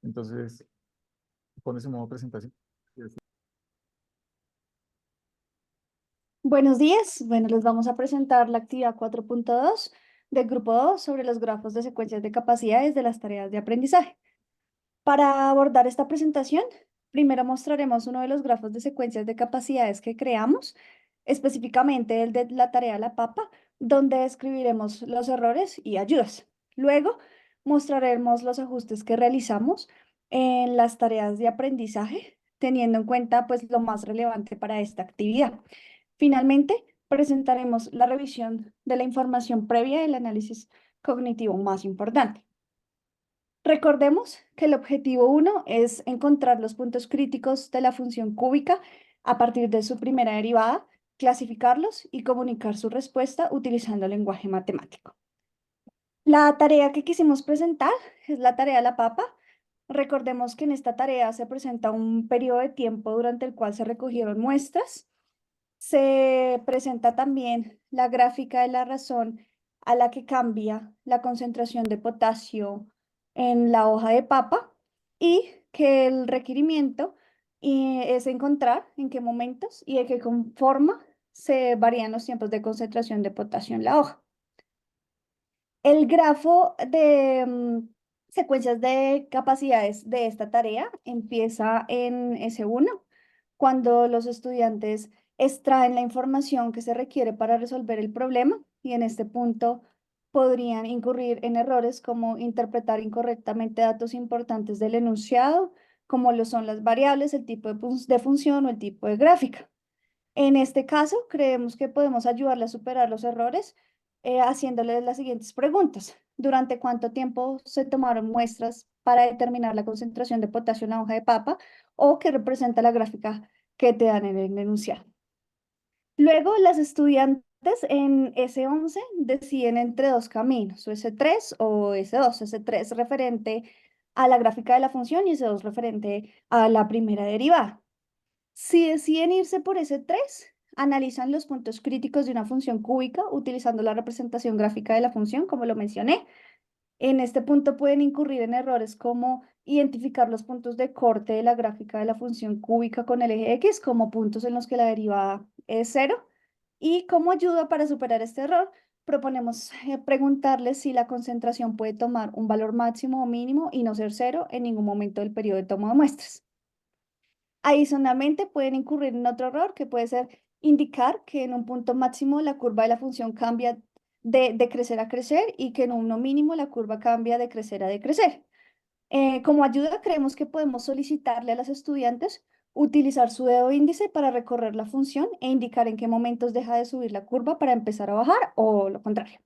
Entonces, pones en modo presentación. Buenos días. Bueno, les vamos a presentar la actividad 4.2 del grupo 2 sobre los grafos de secuencias de capacidades de las tareas de aprendizaje. Para abordar esta presentación, primero mostraremos uno de los grafos de secuencias de capacidades que creamos, específicamente el de la tarea La Papa, donde describiremos los errores y ayudas. Luego, mostraremos los ajustes que realizamos en las tareas de aprendizaje, teniendo en cuenta pues lo más relevante para esta actividad. Finalmente, presentaremos la revisión de la información previa del análisis cognitivo más importante. Recordemos que el objetivo 1 es encontrar los puntos críticos de la función cúbica a partir de su primera derivada, clasificarlos y comunicar su respuesta utilizando el lenguaje matemático. La tarea que quisimos presentar es la tarea de La Papa. Recordemos que en esta tarea se presenta un periodo de tiempo durante el cual se recogieron muestras. Se presenta también la gráfica de la razón a la que cambia la concentración de potasio en la hoja de papa y que el requerimiento es encontrar en qué momentos y de qué forma se varían los tiempos de concentración de potasio en la hoja. El grafo de secuencias de capacidades de esta tarea empieza en S1, cuando los estudiantes extraen la información que se requiere para resolver el problema y en este punto podrían incurrir en errores como interpretar incorrectamente datos importantes del enunciado, como lo son las variables, el tipo de función o el tipo de gráfica. En este caso, creemos que podemos ayudarle a superar los errores haciéndole las siguientes preguntas. ¿Durante cuánto tiempo se tomaron muestras para determinar la concentración de potasio en la hoja de papa o qué representa la gráfica que te dan en el enunciado? Luego, las estudiantes en S11 deciden entre dos caminos, o S3 o S2. S3 referente a la gráfica de la función y S2 referente a la primera derivada. Si deciden irse por ese 3, analizan los puntos críticos de una función cúbica utilizando la representación gráfica de la función, como lo mencioné. En este punto pueden incurrir en errores como identificar los puntos de corte de la gráfica de la función cúbica con el eje X como puntos en los que la derivada es cero. Y como ayuda para superar este error, proponemos preguntarles si la concentración puede tomar un valor máximo o mínimo y no ser cero en ningún momento del periodo de toma de muestras. Adicionalmente, pueden incurrir en otro error que puede ser indicar que en un punto máximo la curva de la función cambia de crecer a crecer y que en uno mínimo la curva cambia de crecer a decrecer. Como ayuda, creemos que podemos solicitarle a las estudiantes utilizar su dedo índice para recorrer la función e indicar en qué momentos deja de subir la curva para empezar a bajar o lo contrario.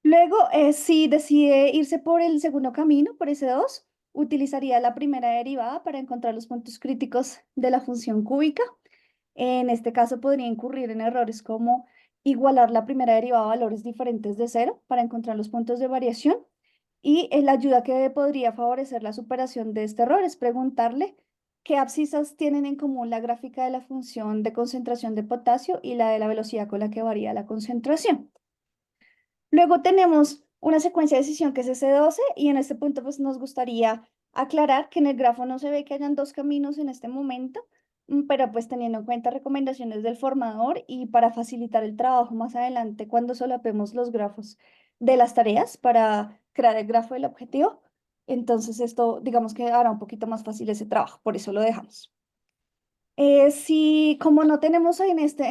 Luego, si decide irse por el segundo camino, por ese 2, utilizaría la primera derivada para encontrar los puntos críticos de la función cúbica. En este caso, podría incurrir en errores como igualar la primera derivada a valores diferentes de cero para encontrar los puntos de variación. Y la ayuda que podría favorecer la superación de este error es preguntarle qué abscisas tienen en común la gráfica de la función de concentración de potasio y la de la velocidad con la que varía la concentración. Luego tenemos una secuencia de decisión que es S12 y en este punto pues nos gustaría aclarar que en el grafo no se ve que hayan dos caminos en este momento, pero pues teniendo en cuenta recomendaciones del formador y para facilitar el trabajo más adelante cuando solapemos los grafos de las tareas para crear el grafo del objetivo. Entonces esto digamos que hará un poquito más fácil ese trabajo, por eso lo dejamos. Si como no tenemos en este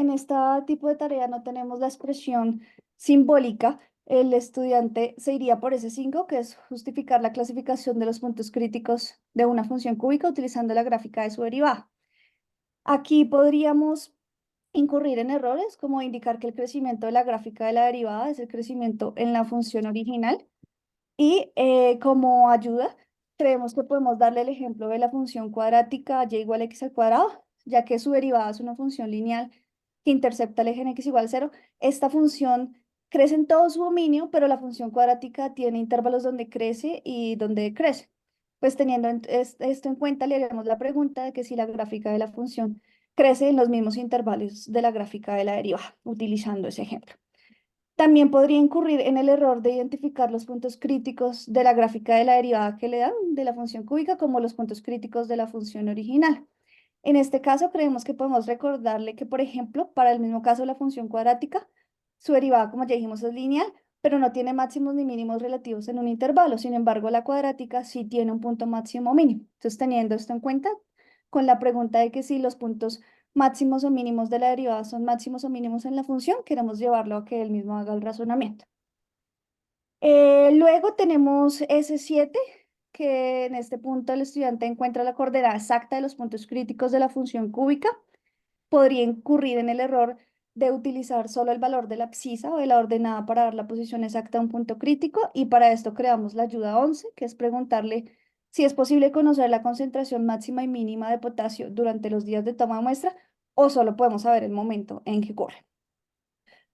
tipo de tarea, no tenemos la expresión simbólica, el estudiante se iría por ese 5, que es justificar la clasificación de los puntos críticos de una función cúbica utilizando la gráfica de su derivada. Aquí podríamos incurrir en errores como indicar que el crecimiento de la gráfica de la derivada es el crecimiento en la función original y como ayuda, creemos que podemos darle el ejemplo de la función cuadrática y igual a x al cuadrado, ya que su derivada es una función lineal que intercepta el eje en x igual a 0. Esta función crece en todo su dominio, pero la función cuadrática tiene intervalos donde crece y donde decrece. Pues teniendo esto en cuenta, le haríamos la pregunta de que si la gráfica de la función crece en los mismos intervalos de la gráfica de la derivada, utilizando ese ejemplo. También podría incurrir en el error de identificar los puntos críticos de la gráfica de la derivada que le dan de la función cúbica como los puntos críticos de la función original. En este caso, creemos que podemos recordarle que, por ejemplo, para el mismo caso de la función cuadrática, su derivada, como ya dijimos, es lineal, pero no tiene máximos ni mínimos relativos en un intervalo. Sin embargo, la cuadrática sí tiene un punto máximo o mínimo. Entonces, teniendo esto en cuenta, con la pregunta de que si los puntos máximos o mínimos de la derivada son máximos o mínimos en la función, queremos llevarlo a que él mismo haga el razonamiento. Luego tenemos S7, que en este punto el estudiante encuentra la coordenada exacta de los puntos críticos de la función cúbica. Podría incurrir en el error de utilizar solo el valor de la abscisa o de la ordenada para dar la posición exacta a un punto crítico, y para esto creamos la ayuda 11, que es preguntarle si es posible conocer la concentración máxima y mínima de potasio durante los días de toma de muestra, o solo podemos saber el momento en que corre.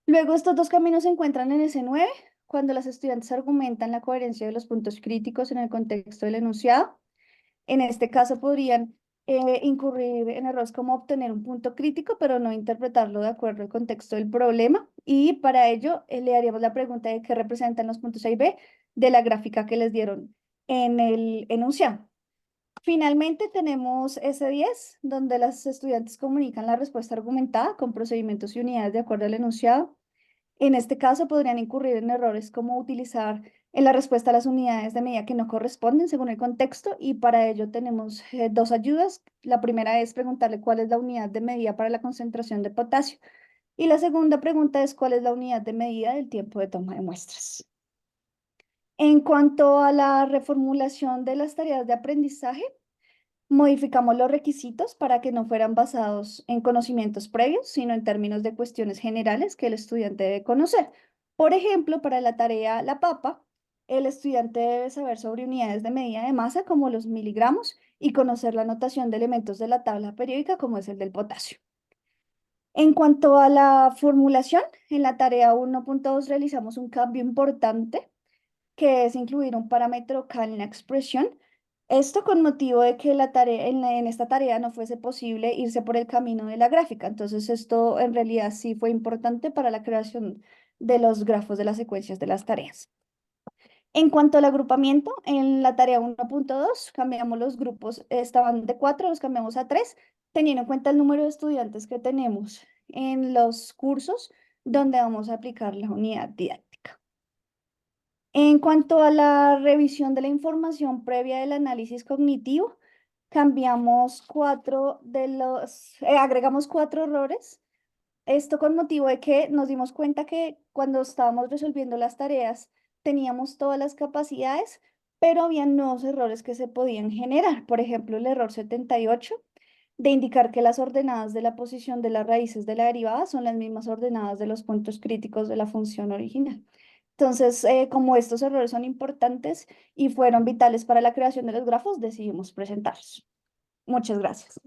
Luego, estos dos caminos se encuentran en S9, cuando los estudiantes argumentan la coherencia de los puntos críticos en el contexto del enunciado. En este caso podrían incurrir en errores como obtener un punto crítico, pero no interpretarlo de acuerdo al contexto del problema. Y para ello le haríamos la pregunta de qué representan los puntos A y B de la gráfica que les dieron en el enunciado. Finalmente tenemos S10, donde los estudiantes comunican la respuesta argumentada con procedimientos y unidades de acuerdo al enunciado. En este caso podrían incurrir en errores como utilizar en la respuesta a las unidades de medida que no corresponden según el contexto, y para ello tenemos dos ayudas. La primera es preguntarle cuál es la unidad de medida para la concentración de potasio, y la segunda pregunta es cuál es la unidad de medida del tiempo de toma de muestras. En cuanto a la reformulación de las tareas de aprendizaje, modificamos los requisitos para que no fueran basados en conocimientos previos, sino en términos de cuestiones generales que el estudiante debe conocer. Por ejemplo, para la tarea La Papa, el estudiante debe saber sobre unidades de medida de masa como los miligramos y conocer la notación de elementos de la tabla periódica como es el del potasio. En cuanto a la formulación, en la tarea 1.2 realizamos un cambio importante, que es incluir un parámetro K en la expresión. Esto con motivo de que la tarea, en esta tarea no fuese posible irse por el camino de la gráfica. Entonces, esto en realidad sí fue importante para la creación de los grafos de las secuencias de las tareas. En cuanto al agrupamiento, en la tarea 1.2 cambiamos los grupos, estaban de 4, los cambiamos a 3, teniendo en cuenta el número de estudiantes que tenemos en los cursos donde vamos a aplicar la unidad didáctica. En cuanto a la revisión de la información previa del análisis cognitivo, agregamos 4 errores. Esto con motivo de que nos dimos cuenta que cuando estábamos resolviendo las tareas teníamos todas las capacidades, pero había nuevos errores que se podían generar. Por ejemplo, el error 78 de indicar que las ordenadas de la posición de las raíces de la derivada son las mismas ordenadas de los puntos críticos de la función original. Entonces, como estos errores son importantes y fueron vitales para la creación de los grafos, decidimos presentarlos. Muchas gracias.